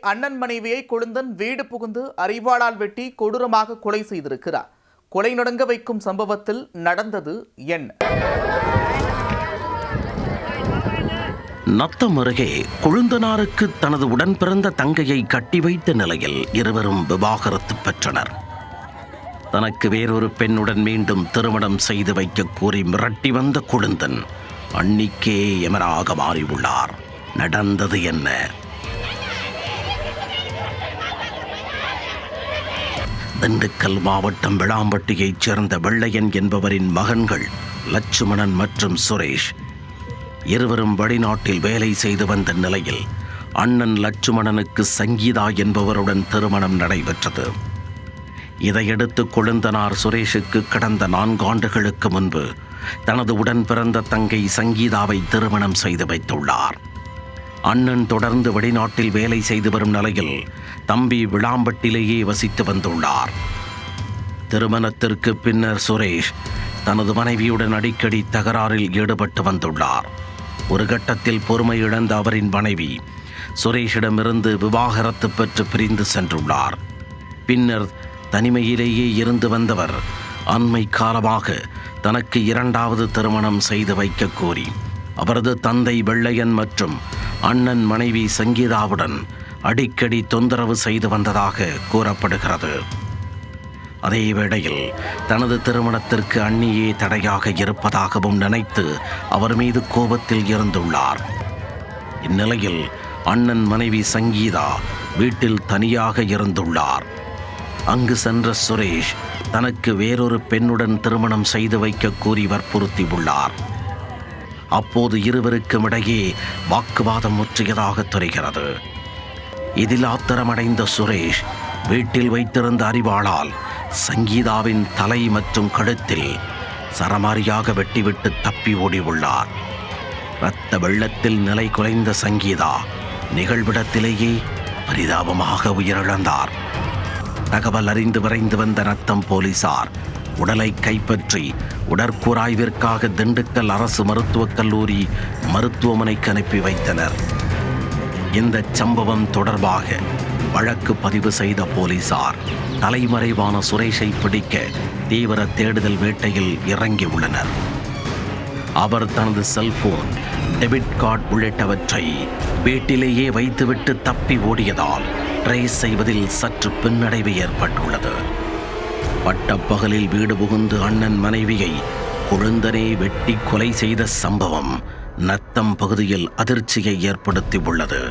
அண்ணன் மனைவியை கொழுந்தன் வீடு புகுந்து அரிவாளால் வெட்டி கொடூரமாக கொலை செய்திருக்கிறார். கொலை நடுங்க வைக்கும் சம்பவத்தில் நடந்தது என்ன? நத்தம் அருகே கொழுந்தனாருக்கு தனது உடன் பிறந்த தங்கையை கட்டி வைத்த நிலையில் இருவரும் விவாகரத்து பெற்றனர். தனக்கு வேறொரு பெண்ணுடன் மீண்டும் திருமணம் செய்து வைக்க கூறி மிரட்டி வந்த கொழுந்தன் அன்னிக்கே எமராக மாறியுள்ளார். நடந்தது என்ன? திண்டுக்கல் மாவட்டம் விளாம்பட்டியைச் சேர்ந்த வெள்ளையன் என்பவரின் மகன்கள் லட்சுமணன் மற்றும் சுரேஷ் இருவரும் வெளிநாட்டில் வேலை செய்து வந்த நிலையில் அண்ணன் லட்சுமணனுக்கு சங்கீதா என்பவருடன் திருமணம் நடைபெற்றது. இதையடுத்து கொழுந்தனார் சுரேஷுக்கு கடந்த 4 ஆண்டுகளுக்கு முன்பு தனது உடன் பிறந்த தங்கை சங்கீதாவை திருமணம் செய்து வைத்துள்ளார். அண்ணன் தொடர்ந்து வெளிநாட்டில் வேலை செய்து வரும் நிலையில் தம்பி விளாம்பட்டிலேயே வசித்து வந்துள்ளார். திருமணத்திற்கு பின்னர் சுரேஷ் தனது மனைவியுடன் அடிக்கடி தகராறில் ஈடுபட்டு வந்துள்ளார். ஒரு கட்டத்தில் பொறுமை இழந்த அவரின் மனைவி சுரேஷிடமிருந்து விவாகரத்து பெற்று பிரிந்து சென்றுள்ளார். பின்னர் தனிமையிலேயே இருந்து வந்தவர் அண்மை காலமாக தனக்கு 2வது திருமணம் செய்து வைக்க கோரி அவரது தந்தை வெள்ளையன் மற்றும் அண்ணன் மனைவி சங்கீதாவுடன் அடிக்கடி தொந்தரவு செய்து வந்ததாக கூறப்படுகிறது. அதே வேளையில் தனது திருமணத்திற்கு அண்ணியே தடையாக இருப்பதாகவும் நினைத்து அவர் மீது கோபத்தில் இருந்துள்ளார். இந்நிலையில் அண்ணன் மனைவி சங்கீதா வீட்டில் தனியாக இருந்துள்ளார். அங்கு சென்ற சுரேஷ் தனக்கு வேறொரு பெண்ணுடன் திருமணம் செய்து வைக்க கூறி வற்புறுத்தியுள்ளார். அப்போது இருவருக்கும் இடையே வாக்குவாதம் முற்றியதாக தெரிகிறது. இதில் ஆத்திரமடைந்த சுரேஷ் வீட்டில் வைத்திருந்த அரிவாளால் சங்கீதாவின் தலை மற்றும் கழுத்தில் சரமாரியாக வெட்டிவிட்டு தப்பி ஓடியுள்ளார். இரத்த வெள்ளத்தில் நிலை குலைந்த சங்கீதா நிகழ்விடத்திலேயே பரிதாபமாக உயிரிழந்தார். தகவல் அறிந்து விரைந்து வந்த நத்தம் போலீசார் உடலை கைப்பற்றி உடற்கூராய்விற்காக திண்டுக்கல் அரசு மருத்துவக் கல்லூரி மருத்துவமனைக்கு அனுப்பி வைத்தனர். இந்த சம்பவம் தொடர்பாக வழக்கு பதிவு செய்த போலீசார் தலைமறைவான சுரேஷை பிடிக்க தீவிர தேடுதல் வேட்டையில் இறங்கியுள்ளனர். அவர் தனது செல்போன், டெபிட் கார்டு உள்ளிட்டவற்றை வீட்டிலேயே வைத்துவிட்டு தப்பி ஓடியதால் ட்ரேஸ் செய்வதில் சற்று பின்னடைவு ஏற்பட்டுள்ளது. பட்டப்பகலில் வீடு புகுந்து அண்ணன் மனைவியை கொழுந்தனே வெட்டி கொலை செய்த சம்பவம் நத்தம் பகுதியில் அதிர்ச்சியை ஏற்படுத்தி உள்ளது.